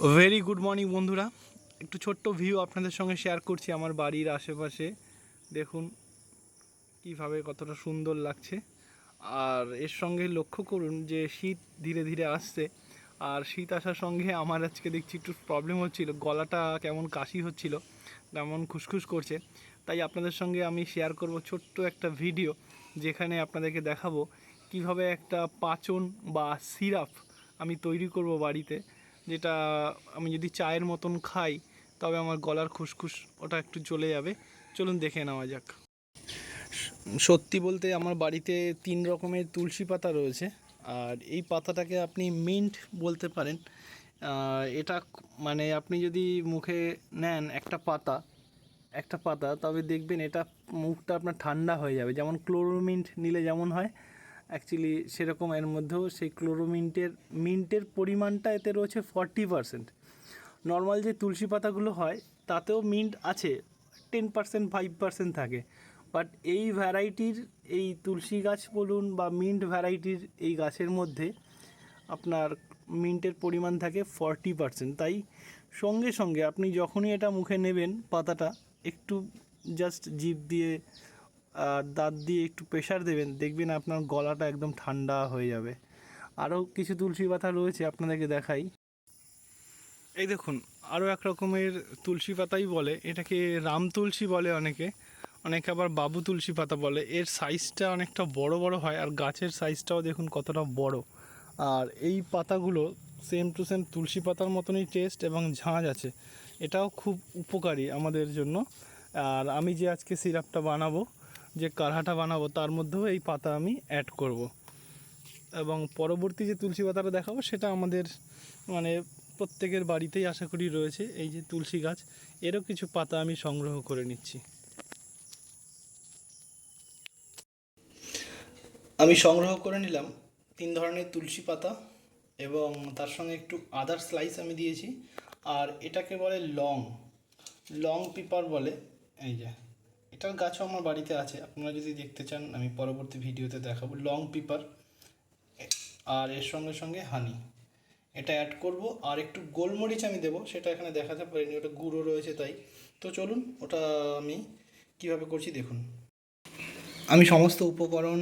Very good morning বন্ধুরা, একটু ছোট্ট ভিউ আপনাদের সঙ্গে শেয়ার করছি আমার বাড়ির আশেপাশে। দেখুন কীভাবে কতটা সুন্দর লাগছে। আর এর সঙ্গে লক্ষ্য করুন যে শীত ধীরে ধীরে আসছে। আর শীত আসার সঙ্গে আমার আজকে দেখছি একটু প্রবলেম হচ্ছিল, গলাটা কেমন কাশি হচ্ছিল, কেমন খুসখুস করছে। তাই আপনাদের সঙ্গে আমি শেয়ার করব ছোট্ট একটা ভিডিও, যেখানে আপনাদেরকে দেখাবো কিভাবে একটা পাচন বা সিরাপ আমি তৈরি করব বাড়িতে, যেটা আমি যদি চায়ের মতন খাই তবে আমার গলার খুসখুস ওটা একটু চলে যাবে। চলুন দেখে নেওয়া যাক। সত্যি বলতে আমার বাড়িতে 3 রকমের তুলসী পাতা রয়েছে, আর এই পাতাটাকে আপনি মিন্ট বলতে পারেন। এটা মানে আপনি যদি মুখে নেন একটা পাতা তবে দেখবেন এটা মুখটা আপনার ঠান্ডা হয়ে যাবে, যেমন ক্লোরোমিন্ট নিলে যেমন হয় অ্যাকচুয়ালি সেরকম। এর মধ্যেও সেই মিন্টের পরিমাণটা এতে রয়েছে 40%। নর্মাল যে তুলসী পাতাগুলো হয় তাতেও মিন্ট আছে 10%, 5% থাকে, বাট এই ভ্যারাইটির, এই তুলসী গাছ বলুন বা মিন্ট ভ্যারাইটির এই গাছের মধ্যে আপনার মিন্টের পরিমাণ থাকে 40%। তাই সঙ্গে সঙ্গে আপনি যখনই এটা মুখে নেবেন পাতাটা একটু জাস্ট জিভ দিয়ে দাঁত দিয়ে একটু প্রেশার দেবেন, দেখবেন আপনার গলাটা একদম ঠান্ডা হয়ে যাবে। আরও কিছু তুলসী পাতা রয়েছে আপনাদেরকে দেখাই। এই দেখুন, আরও এক রকমের তুলসী পাতাই বলে, এটাকে রাম তুলসী বলে অনেকে, অনেকে আবার বাবু তুলসী পাতা বলে। এর সাইজটা অনেকটা বড় বড় হয়, আর গাছের সাইজটাও দেখুন কতটা বড়। আর এই পাতাগুলো সেম টু সেম তুলসী পাতার মতনই টেস্ট এবং ঝাঁঝ আছে। এটাও খুব উপকারী আমাদের জন্য। আর আমি যে আজকে সিরাপটা বানাবো, যে কাঢ়াটা বানাবো, তার মধ্যেও এই পাতা আমি অ্যাড করব। এবং পরবর্তী যে তুলসী পাতাটা দেখাবো সেটা আমাদের মানে প্রত্যেকের বাড়িতেই আশা করি রয়েছে। এই যে তুলসী গাছ, এরও কিছু পাতা আমি সংগ্রহ করে নিচ্ছি। আমি সংগ্রহ করে নিলাম 3 ধরনের তুলসী পাতা, এবং তার সঙ্গে একটু আদার স্লাইস আমি দিয়েছি। আর এটাকে বলে লং পিপার বলে। এই যে এটার গাছও আমার বাড়িতে আছে, আপনারা যদি দেখতে চান আমি পরবর্তী ভিডিওতে দেখাবো। লং পিপার, আর এর সঙ্গে সঙ্গে হানি, এটা অ্যাড করব। আর একটু গোলমরিচ আমি দেবো, সেটা এখানে দেখাতে পারিনি, ওটা গুঁড়ো রয়েছে তাই। তো চলুন ওটা আমি কিভাবে করছি দেখুন। আমি সমস্ত উপকরণ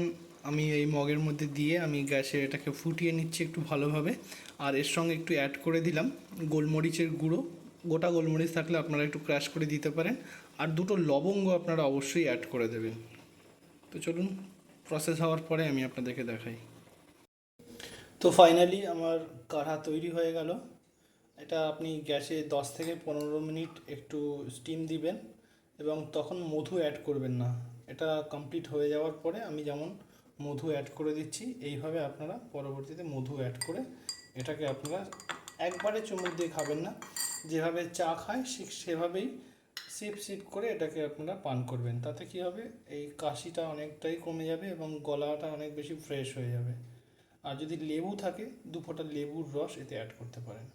আমি এই মগের মধ্যে দিয়ে আমি গ্যাসে এটাকে ফুটিয়ে নিচ্ছি একটু ভালোভাবে। আর এর সঙ্গে একটু অ্যাড করে দিলাম গোলমরিচের গুঁড়ো। গোটা গোলমরিচ থাকলে আপনারা একটু ক্রাশ করে দিতে পারেন। আর 2টো লবঙ্গ আপনারা অবশ্যই অ্যাড করে দেবেন। তো চলুন প্রসেস হওয়ার পরে আমি আপনাদেরকে দেখাই। তো ফাইনালি আমার কাঢ়া তৈরি হয়ে গেল। এটা আপনি গ্যাসে 10 থেকে 15 মিনিট একটু স্টিম দিবেন, এবং তখন মধু অ্যাড করবেন না। এটা কমপ্লিট হয়ে যাওয়ার পরে আমি যেমন মধু অ্যাড করে দিচ্ছি, এইভাবে আপনারা পরবর্তীতে মধু অ্যাড করে এটাকে আপনারা একবারে চুমুক দিয়ে খাবেন না, যেভাবে চা খায় সেভাবেই সিপ করে এটাকে আপনারা পান করবেন। তাতে কি হবে, এই কাশিটা অনেকটাই কমে যাবে এবং গলাটা অনেক বেশি ফ্রেশ হয়ে যাবে। আর যদি লেবু থাকে 2 ফোঁটা লেবুর রস এতে অ্যাড করতে পারেন।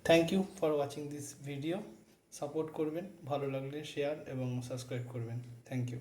Thank you for watching this video. Support করবেন, ভালো লাগলে শেয়ার এবং সাবস্ক্রাইব করবেন। Thank you.